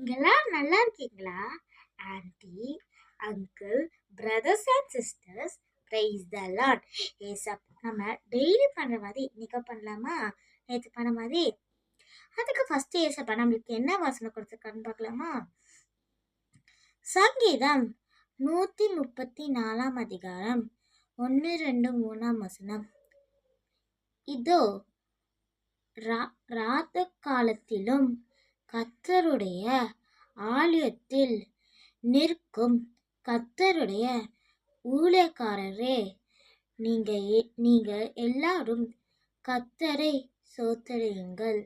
நீங்களாம் நல்லா இருக்கீங்களா? Anti, uncle, brothers and sisters, praise the Lord. நம்ம டெய்லி பண்ற மாதிரி இன்னைக்கு பண்ணலாமா? நேற்று பண்ண மாதிரி. அதுக்கு ஃபர்ஸ்ட் ஏசப்பா நம்மளுக்கு என்ன வசனம் கொடுத்துருக்கான்னு பார்க்கலாமா? சங்கீதம் 134 அதிகாரம் 1, 2, 3 வசனம். இதோ ராத்த காலத்திலும் கர்த்தருடைய ஆலயத்தில் நிற்கும் கர்த்தருடைய ஊழியக்காரரே, நீங்க எல்லாரும் கர்த்தரை ஸ்தோத்திரியுங்கள்.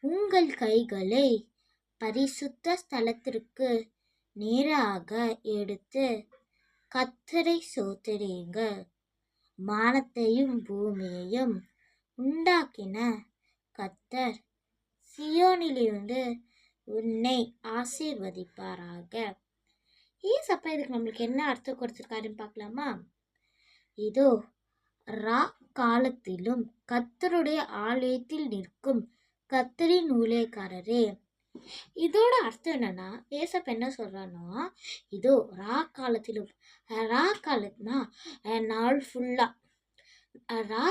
உங்கள் கைகளை பரிசுத்த ஸ்தலத்திற்கு நேராக எடுத்து கர்த்தரை ஸ்தோத்திரியுங்கள். வானத்தையும் பூமியையும் உண்டாக்கின கர்த்தர் சியோனிலிருந்து உன்னை ஆசீர்வதிப்பாராக. ஏசப்பா இதுக்கு நம்மளுக்கு என்ன அர்த்தம் கொடுத்துருக்காருன்னு பார்க்கலாமா? இதோ ரா காலத்திலும் கர்த்தருடைய ஆலயத்தில் நிற்கும் கர்த்தரின் ஊழியக்காரரே. இதோட அர்த்தம் என்னன்னா, ஏசப்பா என்ன சொல்றான்னா, இதோ ரா காலத்திலும் நாள் ஃபுல்லா ரா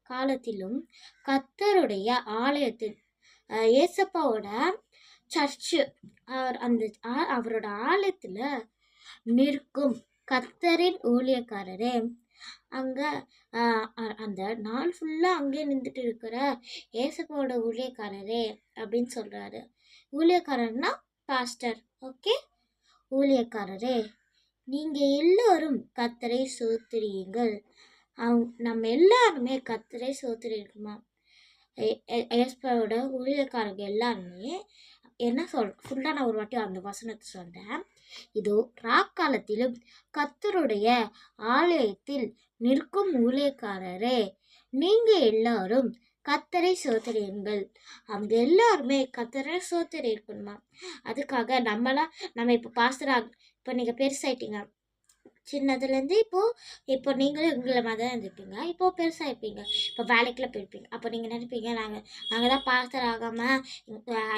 காலத்திலும் கர்த்தருடைய ஆலயத்தில் ஏசப்பாவோட சர்ச்சு அவரோட ஆலயத்துல நிற்கும் கர்த்தரின் ஊழியக்காரரே. அங்க அந்த நாள் ஃபுல்லா அங்கே நின்றுட்டு இருக்கிற ஏசப்பாவோட ஊழியக்காரரே அப்படின்னு சொல்றாரு. ஊழியக்காரர்னா பாஸ்டர். ஓகே, ஊழியக்காரரே, நீங்க எல்லோரும் கர்த்தரை ஸ்தோத்திரியுங்கள். நம்ம எல்லாருமே கர்த்தரை ஸ்தோத்திரிக்குமா? ஏசப்பாவோட ஊழியக்காரங்க எல்லாருமே என்ன ஃபுல்லா நான் ஒரு வாட்டி அந்த வசனத்தை சொல்றேன். இதோ ராக்காலத்திலும் கர்த்தருடைய ஆலயத்தில் நிற்கும் ஊழியக்காரரே, நீங்க எல்லாரும் கர்த்தரை ஸ்தோத்திரியுங்கள். அவங்க எல்லாருமே கர்த்தரை ஸ்தோத்திரி இருக்கணுமா? அதுக்காக நம்ம இப்போ பாஸ்டராக இப்போ நீங்கள் பெருசாயிட்டீங்க. சின்னதுலேருந்து இப்போ நீங்களும் உங்களை மாதிரி தான் இருந்திருப்பீங்க. இப்போ பெருசாக இருப்பீங்க, இப்போ வேலைக்குள்ள போயிருப்பீங்க. அப்போ நீங்கள் நினைப்பீங்க, நாங்கள் தான் பாஸ்டர் ஆகாமல்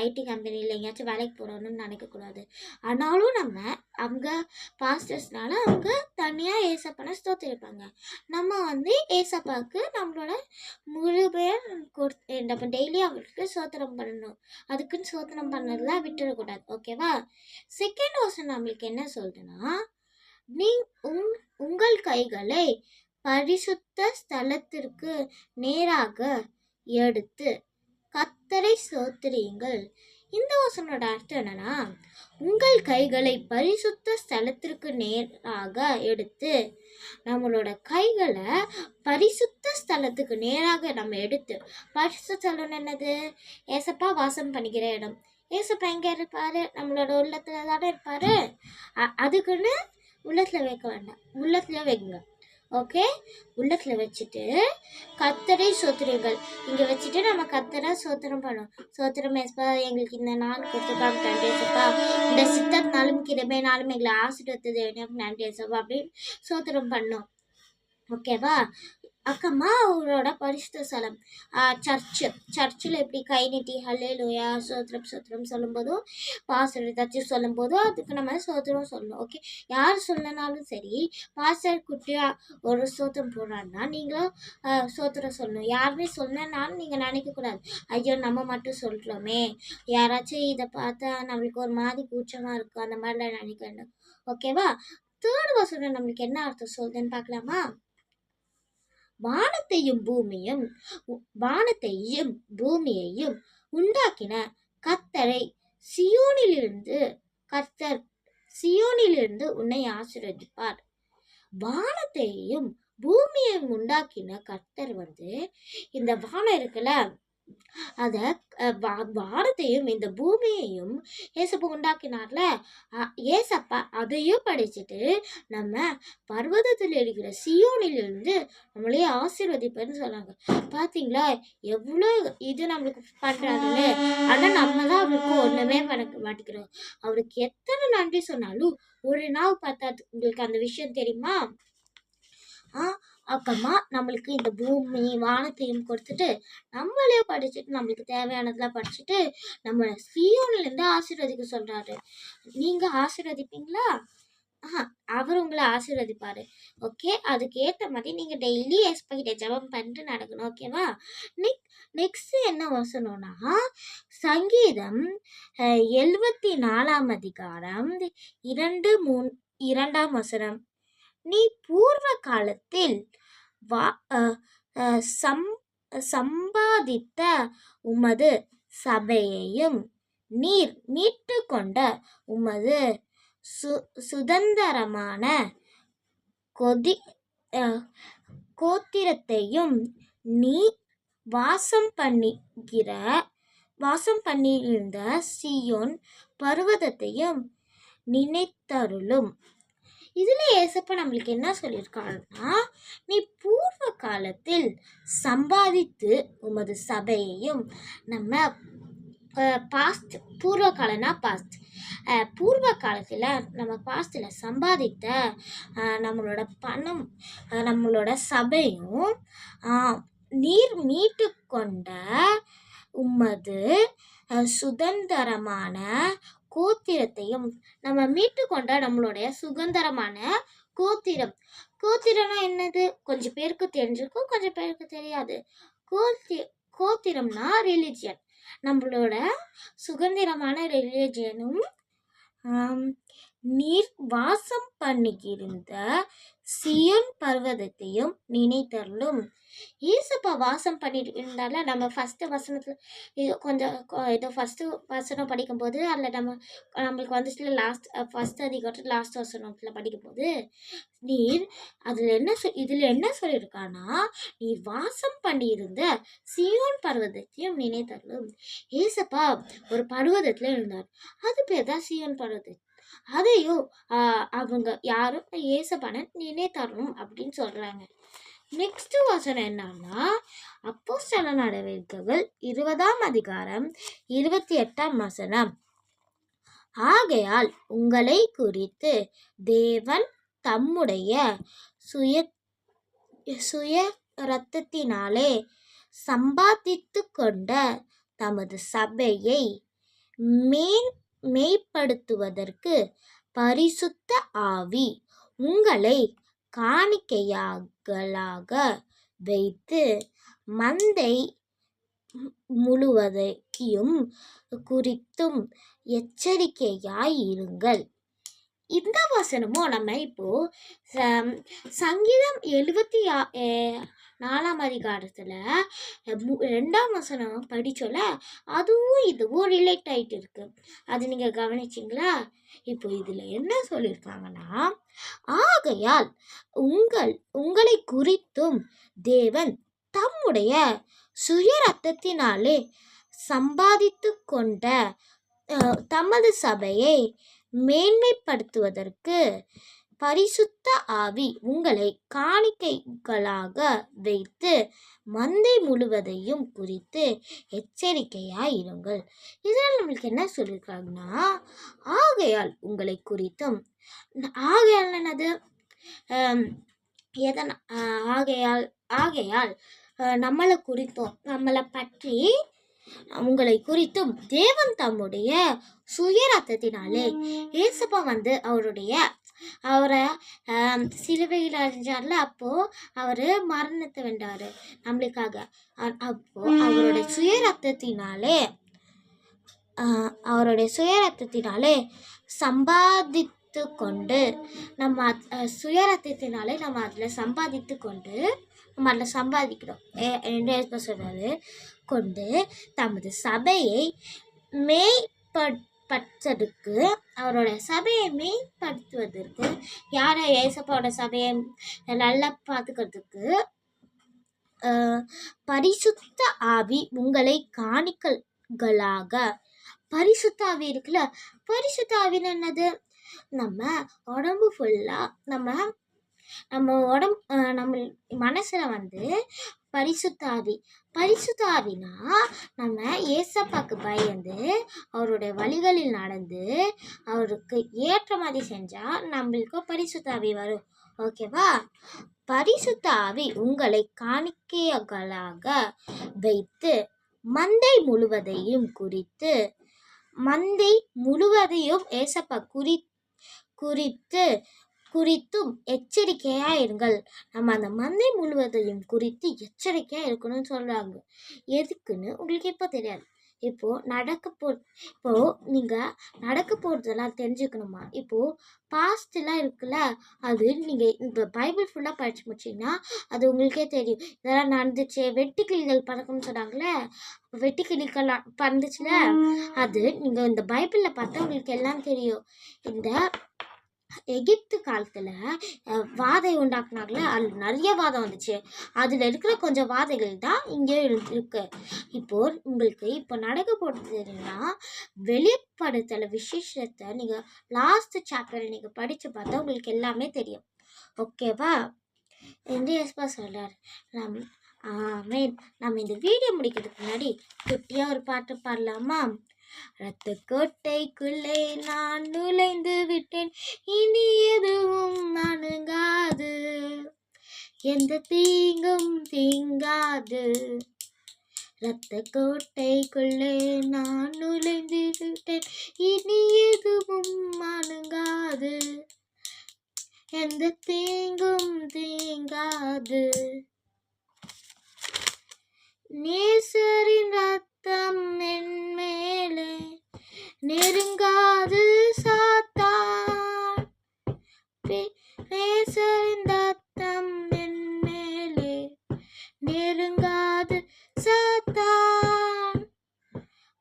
ஐடி கம்பெனியில் எங்கேயாச்சும் வேலைக்கு போகிறோன்னு நினைக்கக்கூடாது. ஆனாலும் அவங்க பாஸ்டர்ஸ்னால அவங்க தனியாக ஏசப்பானை ஸ்தோத்திரிப்பாங்க. நம்ம ஏசப்பாவுக்கு நம்மளோட முழு பேர் நம்ம டெய்லி அவங்களுக்கு சோத்திரம் பண்ணணும். அதுக்குன்னு சோத்திரம் பண்ணதெல்லாம் விட்டுடக்கூடாது. ஓகேவா? செகண்ட் வசனம் நம்மளுக்கு என்ன சொல்லுதுன்னா, உங்கள் கைகளை பரிசுத்த ஸ்தலத்திற்கு நேராக எடுத்து கர்த்தரை ஸ்தோத்திரியுங்கள். இந்த வசனோட அர்த்தம் என்னன்னா, உங்கள் கைகளை பரிசுத்த ஸ்தலத்திற்கு நேராக எடுத்து, நம்மளோட கைகளை பரிசுத்த ஸ்தலத்துக்கு நேராக நம்ம எடுத்து, பரிசுத்த ஸ்தலம் என்னது? ஏசப்பா வாசம் பண்ணிக்கிற இடம். ஏசப்பா எங்க இருப்பாரு? நம்மளோட உள்ளத்துல தானே இருப்பாரு. அதுக்குன்னு உள்ளத்துல வைக்க வேண்டாம், உள்ளத்துல வைங்க. ஓகே, உள்ளத்துல வச்சுட்டு கர்த்தரை ஸ்தோத்திரியுங்கள் இங்க வச்சுட்டு நம்ம கர்த்தரை ஸ்தோத்திரம் பண்ணோம். ஸ்தோத்திரம் ஏசப்பா, எங்களுக்கு இந்த நாள் கொடுத்துருக்காங்க நன்றி ஏசப்பா. இந்த சித்தத்தினாலும் கிருபையினாலும் எங்களை ஆசீர்வதித்தது நன்றி ஏசப்பா அப்படின்னு ஸ்தோத்திரம் பண்ணோம். ஓகேவா? அக்கம்மா அவரோட பரிசுத்த ஸ்தலம் சர்ச்சில் எப்படி கை நீட்டி ஹல்லேலூயா சோத்திரம் சொல்லும்போதும், பாஸ்டர் ஏதாச்சும் சொல்லும் போதும் அதுக்கு நம்ம சோத்திரம் சொல்லணும். ஓகே, யார் சொல்லனாலும் சரி, பாஸ்டர் குட்டியா ஒரு சோத்திரம் போடுறாருன்னா நீங்களும் சோத்திரம் சொல்லணும். யாருமே சொல்லனாலும் நீங்கள் நினைக்கக்கூடாது, ஐயோ நம்ம மட்டும் சொல்கிறோமே, யாராச்சும் இதை பார்த்தா நம்மளுக்கு ஒரு மாதிரி கூச்சமாக இருக்கும், அந்த மாதிரிலாம் நினைக்கணும். ஓகேவா? தேர்ட் வசனம் நம்மளுக்கு என்ன அர்த்தம் சொல்லுதுன்னு பார்க்கலாமா? வானத்தையும் பூமியையும் உண்டாக்கின கர்த்தரை சியோனிலிருந்து உன்னை ஆசீர்வதிப்பார். வானத்தையும் பூமியையும் உண்டாக்கின கர்த்தர் இந்த வானம் இருக்குல்ல, அத வானத்தையும் இந்த பூமியையும் ஏசப்பா உண்டாக்கினார்ல, ஏசப்பா அதையும் படிச்சுட்டு நம்ம பர்வதத்தில் இருக்கிற சியோனிலிருந்து நம்மளே ஆசீர்வதிப்பேன்னு சொன்னாங்க. பாத்தீங்களா எவ்வளோ இது நம்மளுக்கு பண்றாருன்னு. ஆனா நம்ம தான் அவருக்கு ஒண்ணுமே பண்ண மாட்டேங்கிறோம். அவருக்கு எத்தனை நன்றி சொன்னாலும் ஒரு நாள் பார்த்தா உங்களுக்கு அந்த விஷயம் தெரியுமா? அப்புறமா நம்மளுக்கு இந்த பூமி வானத்தையும் கொடுத்துட்டு நம்மளே படிச்சுட்டு நம்மளுக்கு தேவையானதெல்லாம் படிச்சுட்டு நம்ம சீயோன்லேருந்து ஆசீர்வதிக்க சொல்றாரு. நீங்க ஆசீர்வதிப்பீங்களா? அவர் உங்களை ஆசீர்வதிப்பாரு. ஓகே, அதுக்கு ஏற்ற மாதிரி நீங்க டெய்லி ஏசப்பாகிட்ட ஜெபம் பண்ணிட்டு நடக்கணும். ஓகேவா? நெக்ஸ்ட் என்ன வசனம்னா சங்கீதம் 74 அதிகாரம் 2-3 வசனம். நீ பூர்வ காலத்தில் சம்பாதித்த உமது சபையையும் நீர் மீட்டு கொண்ட உமது சுதந்திரமான கோத்திரத்தையும் நீ வாசம் பண்ணியிருந்த சீயோன் பர்வதத்தையும் நினைத்தருளும். இதுல ஏசப்பா நம்மளுக்கு என்ன சொல்லியிருக்காருன்னா, நீ பூர்வ காலத்தில் சம்பாதித்து உமது சபையையும், நம்ம பாஸ்ட் பூர்வ காலம்னா பாஸ்ட், பூர்வ காலத்தில் நம்ம பாஸ்டில் சம்பாதித்த நம்மளோட பணம் நம்மளோட சபையும் நீர் மீட்டு கொண்ட உமது சுதந்திரமான கோத்திரத்தையும், நம்ம மீட்டு கொண்ட நம்மளுடைய சுதந்திரமான கோத்திரம்னா என்னது? கொஞ்சம் பேருக்கு தெரிஞ்சிருக்கும், கொஞ்சம் பேருக்கு தெரியாது. கோத்திரம்னா ரிலிஜியன். நம்மளோட சுதந்திரமான ரிலிஜியனும் நீர் வாசம் பண்ணியிருந்த சீயோன் பர்வதத்தையும் நினைத்தருளும். ஏசப்பா வாசம் பண்ணிட்டு இருந்தால நம்ம ஃபர்ஸ்ட் வசனத்துல ஏதோ ஃபர்ஸ்ட் வசனம் படிக்கும்போது அதில் நம்மளுக்கு வந்துச்சுல ஃபர்ஸ்ட் அதிகாரத்தில் லாஸ்ட் வசனத்துல படிக்கும்போது நீர் இதுல என்ன சொல்லியிருக்கானா, நீர் வாசம் பண்ணியிருந்த சீயோன் பர்வதத்தையும் நினைத்தருளும். ஏசப்பா ஒரு பர்வதத்துல இருந்தார், அது பேர் தான் சீயோன் பர்வதம். அதையும் அவங்க யாரும் ஏசப்பான நினைத்தரணும் அப்படின்னு சொல்றாங்க. நெக்ஸ்ட் வசனம் என்னன்னா, அப்போஸ்தல நடவடிக்கைகள் 20 அதிகாரம் 28 வசனம். ஆகையால் உங்களை குறித்து தேவன் தம்முடைய சுய இரத்தத்தினாலே சம்பாதித்து கொண்ட தமது சபையை மேய்ப்படுத்துவதற்கு பரிசுத்த ஆவி உங்களை காணிக்கையாகளாக வைத்து மந்தை முழுவதையும் குறித்தும் எச்சரிக்கையாயிருங்கள். இந்த வசனமும் நம்ம இப்போ சங்கீதம் 74 அதிகாரத்துல 2 வசனம் படிச்சோல, அதுவும் இதுவும் ரிலேட் ஆயிட்டு இருக்கு. அது நீங்க கவனிச்சிங்களா? இப்போ இதுல என்ன சொல்லியிருக்காங்கன்னா, ஆகையால் உங்களை குறித்தும் தேவன் தம்முடைய சுய இரத்தத்தினாலே சம்பாதித்து கொண்ட தமது சபையை மேன்மைப்படுத்துவதற்கு பரிசுத்த ஆவி உங்களை காணிக்கைகளாக வைத்து மந்தை முழுவதையும் குறித்து எச்சரிக்கையாயிருங்கள். இதனால் நம்மளுக்கு என்ன சொல்லியிருக்காங்கன்னா, ஆகையால் உங்களை குறித்தும், ஆகையால் என்னது? ஆகையால் நம்மளை குறித்தும், நம்மளை பற்றி உங்களை குறித்தும் தேவன் தம்முடைய சுய இரத்தத்தினாலே, ஏசப்பா அவரை சிலுவையில் அறிஞ்சார்ல, அப்போ அவரு மரணத்தை வென்றாரு நம்மளுக்காக. அப்போ அவருடைய சுய இரத்தத்தினாலே சம்பாதித்து கொண்டு நம்ம சுய இரத்தத்தினாலே நம்ம அதில் சம்பாதித்து கொண்டு நம்ம அதில் சம்பாதிக்கிறோம். 2 சொல்றாரு, கொண்டு தமது சபையை மேம்படுத்துவதற்கு, அவரோட சபையை மேம்படுத்துவதற்கு, யாரை? ஏசப்பாவோட சபையை நல்லா பார்த்துக்கிறதுக்கு பரிசுத்த ஆவி உங்களை காணிக்கைகளாக. பரிசுத்த ஆவி இருக்குல்ல, பரிசுத்த ஆவின்னு என்னது? நம்ம உடம்பு ஃபுல்லா நம்ம மனசுல பரிசுத்த ஆவினா நம்ம ஏசப்பாக்கு பயந்து அவருடைய வழிகளில் நடந்து அவருக்கு ஏற்ற மாதிரி செஞ்சா நம்மளுக்கு பரிசுத்த ஆவி வரும். ஓகேவா? பரிசுத்த ஆவி உங்களை காணிக்கைகளாக வைத்து மந்தை முழுவதையும் ஏசப்பா குறித்தும் எச்சரிக்கையா இருங்கள். நம்ம அந்த மந்தை முழுவதையும் குறித்து எச்சரிக்கையா இருக்கணும்னு சொல்றாங்க. எதுக்குன்னு உங்களுக்கு இப்போ தெரியாது. இப்போ நீங்க நடக்க போறதெல்லாம் தெரிஞ்சுக்கணுமா? இப்போ பாஸ்ட்லாம் இருக்குல்ல, அது நீங்க இந்த பைபிள் ஃபுல்லா படிச்சு முடிச்சீங்கன்னா அது உங்களுக்கே தெரியும். இதெல்லாம் நடந்துச்சு. வெட்டுக்கிளிகள் பறக்கும்னு சொன்னாங்களே, வெட்டுக்கிளிகள் பறந்துச்சுல, அது நீங்க இந்த பைபிள்ல பார்த்தா உங்களுக்கு எல்லாம் தெரியும். இந்த எகிப்து காலத்துல வாதை உண்டாக்குனாங்களே, அது நிறைய வாதம் வந்துச்சு. அதுல இருக்கிற கொஞ்சம் வாதைகள் தான் இங்கே இருக்கு. இப்போ உங்களுக்கு இப்போ நடக்க போறது தெரியும்னா, வெளிப்படுத்தல விசேஷத்தை நீங்க லாஸ்ட் சாப்டர் நீங்க படிச்சு பார்த்தா உங்களுக்கு எல்லாமே தெரியும். ஓகேவா? எஸ்பா சொல்றாரு. நம்ம இந்த வீடியோ முடிக்கிறதுக்கு முன்னாடி குட்டியா ஒரு பாட்டு பாடலாமா? ரத்த கோட்டைக்குள்ளே நான் நுழைந்து விட்டேன், இனி எதுவும் அணுகாது, எந்த தீங்கும் தீங்காது. ரத்த கோட்டைக்குள்ளே நான் நுழைந்து விட்டேன், இனி எதுவும் அணுகாது, எந்த தீங்கும் தீங்காது. நேசரின் ரத்தம் என் மேலே நெருங்காது சாத்தான், நேசரின் ரத்தம் என் மேலே நெருங்காது சாத்தான்.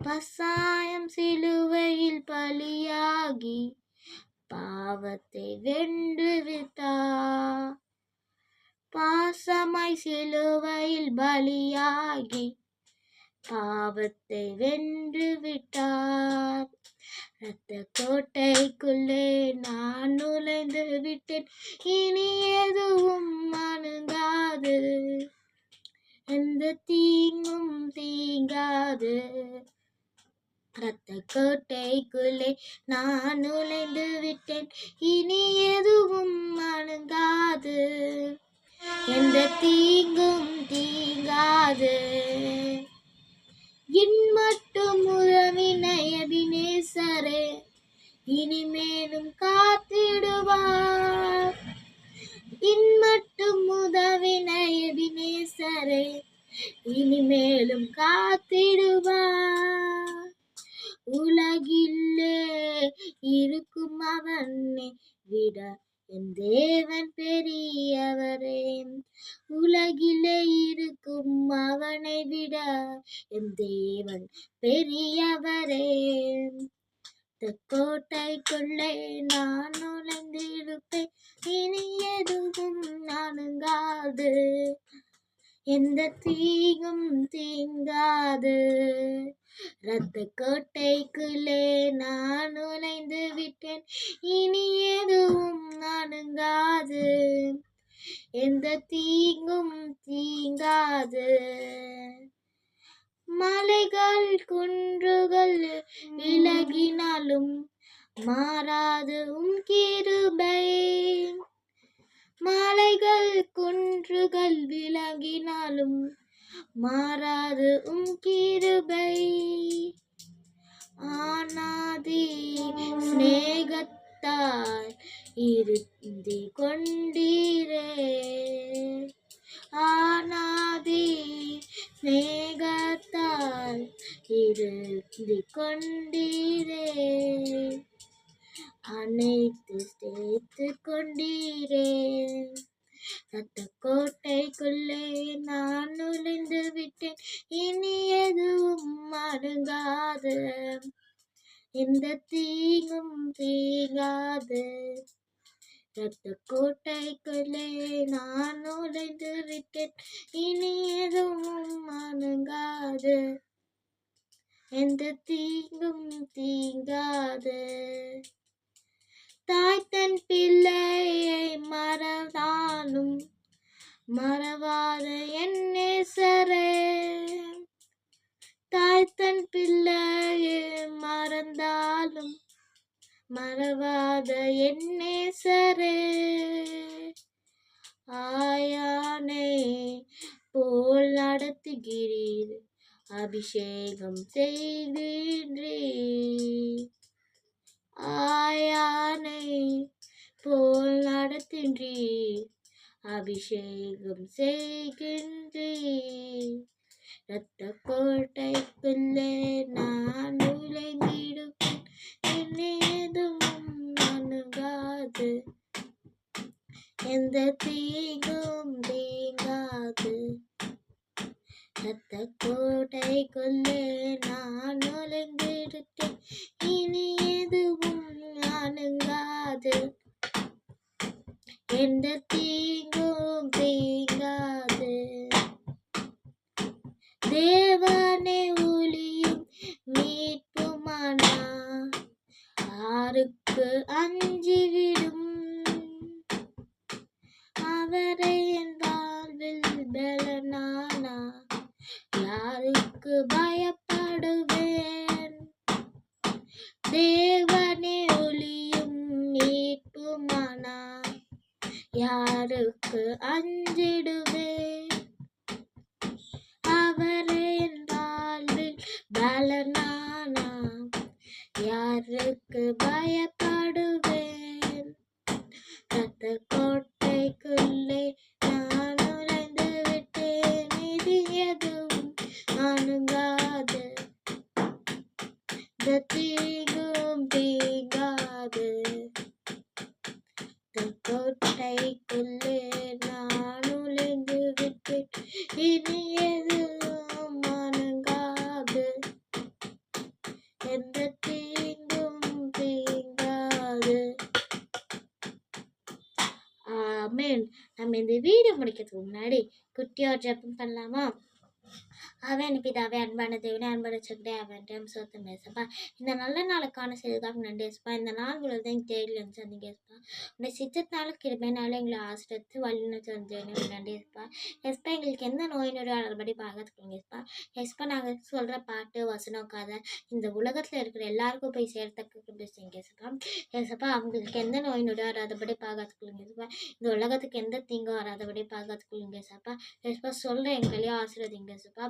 பசாயம் சிலுவையில் பலியாகி பாவத்தை வென்று விட்டார். பாசமாய் சிலுவையில் பலியாகி பாவத்தை வென்று விட்டார். ரத்த கோட்டைக்குள்ளே நான் நுழைந்து விட்டேன், இனி எதுவும் அணுகாது, எந்த தீங்கும் தீங்காது. ரத்த கோட்டைக்குள்ளே நான் நுழைந்து விட்டேன், இனி எதுவும் அணுகாது, எந்த தீங்கும் தீங்காது. இன்மட்டும் உறவின எபினேசரே இனிமேலும் காத்திடுவார். இன்மட்டும் உதவின எபினேசரே இனிமேலும் காத்திடுவார். உலகிலே இருக்கும் அவனை விட என் தேவன் பெரியவரே, உலகிலே இருக்கும் அவனை விட என் தேவன் பெரியவரே. கோட்டைக்குள்ளே நான் நுழைந்திருப்பேன், இனி எதுவும் அணுகாது, எந்த தீங்கும் தீங்காது. ரத்த கோட்டைக்குள்ளே நான் நுழைந்து விட்டேன், இனி எதுவும் அணுகாது, எந்த தீங்கும் தீங்காது. மலைகள் குன்றுகள் விலகினாலும் மாறாது உம் கிருபை. மலைகள் குன்றுகள் விலகினாலும் மாறாது உம் கிருபை. ஆனாதி ஸ்நேகத்தால் இருந்து கொண்டீரே, ஆனாதி ஸ்நேகத்தால் இருந்து கொண்டீரே, அனைத்து சேர்த்து கொண்டீரே. ரத்த கோட்டைக்குள்ளே நான் நுழைந்து விட்டேன், இனி எதுவும் அணுகாது, எந்த தீங்கும் தீங்காது. ரத்த கோட்டைக்குள்ளே நான் நுழைந்து விட்டேன், இனி எதுவும் அணுகாது, எந்த தீங்கும் தீங்காது. தாய் தன் பிள்ளையை மறந்தாலும் மறவாத என் நேசரே, தாய் தன் பிள்ளையை மறந்தாலும் மறவாத என் நேசரே. ஆயானை போல் நடத்துகிறீர், அபிஷேகம் செய்கின்றீர். ஆயானை போல் நடத்துகின்றீர், அபிஷேகம் செய்கின்றீர். இரத்த கோட்டைக்குள்ளே நான் நுழைந்திடுவேன், என்னை எதுவும் அணுகாது, எந்த தீங்கும் தீங்காது. இரத்த கோட்டைக்குள்ளே நான் நுழைந்திடுவேன், இனி எதுவும் அணுகாது, எந்த தீங்கும் தீங்காது. தேவனே ஒளியும் மீட்புமானா, யாருக்கு அஞ்சிவிடும், அவரை என் வாழ்வில் பலனானா, யாருக்கு பயப்படுவேன். தேவனே ஒளியும் மீட்புமானா, யாருக்கு அஞ்சிடுவேன், அவரே என் வாழ்வில் பலனானா, யாருக்கு பயப்படுவேன். இரத்த கோட்டைக்குள்ளே நான் நுழைந்து விட்டேன், இது எதுவும் அணுகாது, தீங்கும் தீங்காது. கோட்டைக்குள்ளே நான் நுழைந்து விட்டேன், இனி எதுவும் அணுகாது, எந்த தீங்கும் தீங்காது. ஆமென். நம்ம இந்த வீடியோ முடிக்கிறதுக்கு முன்னாடி குட்டியோர் ஜெபம் பண்ணலாமா? அவன் பிதாவே, அன்பான தேவனே, அன்பான சக்கரே, அவன் டைம் சொத்தம் ஏசப்பா, இந்த நல்ல நாளுக்கான செய்திக்காக நன்றி ஏசப்பா. இந்த நாள் முழுவதும் தேடில் இருந்து சந்திங்க ஏசப்பா. உன்னை சித்தத்தினால கிருபையினால எங்களை ஆசிரியத்து வழிநடத்தி வந்தேன் நன்றி ஏசப்பா. ஏசப்பா, எங்களுக்கு எந்த நோய் நொடி ஆனபடி பார்த்துக்கோங்க ஏசப்பா. ஏசப்பா, நாங்கள் சொல்கிற பாட்டு வசனம் கதை இந்த உலகத்தில் இருக்கிற எல்லாருக்கும் போய் சேர்த்தக்க பேசுங்க ஏசப்பா. ஏசப்பா, அவங்களுக்கு எந்த நோய் நொடி வராதபடி பார்த்துக்கொள்ளுங்க ஏசப்பா. இந்த உலகத்துக்கு எந்த தீங்கும் வராதபடி பார்த்துக்கொள்ளுங்க ஏசப்பா. ஏசப்பா, சொல்கிற எங்களையும் ஆசீர்வதிங்க ஏசப்பா.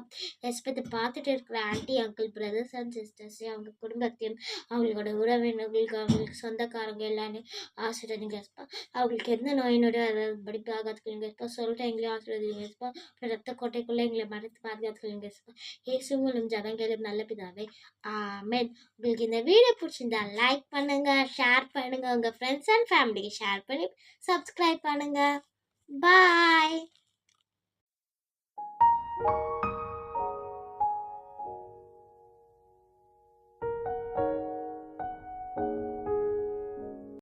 ஏசப்பா, இதை பார்த்துட்டு இருக்கிற ஆன்ட்டி, அங்கிள், பிரதர்ஸ் அண்ட் சிஸ்டர்ஸையும் அவங்க குடும்பத்தையும் அவங்களோட உறவினர்களுக்கு அவங்களுக்கு சொந்தக்காரங்க எல்லாமே ஆசீர்வதிங்க ஏசப்பா. அவங்களுக்கு எந்த நோய் நொடி அதைபடி பாதுகாத்துக்கொள்ளுங்க ஏசப்பா. சொல்லிட்டு எங்களையும் ஆசீர்வதிங்க ஏசப்பா. ரத்த கோட்டைக்குள்ளே எங்களை மறைத்து பாதுகாத்துக்கொள்ளுங்க ஏசப்பா. இயேசு மூலம் ஜெபங்களும் நல்ல பிதாவே, ஆமென். உங்களுக்கு இந்த வீடியோ பிடிச்சிருந்தா லைக் பண்ணுங்க, ஷேர் பண்ணுங்க, உங்க ஃப்ரெண்ட்ஸ் அண்ட் ஃபேமிலிக்கு ஷேர் பண்ணி சப்ஸ்கிரைப் பண்ணுங்க. பாய்.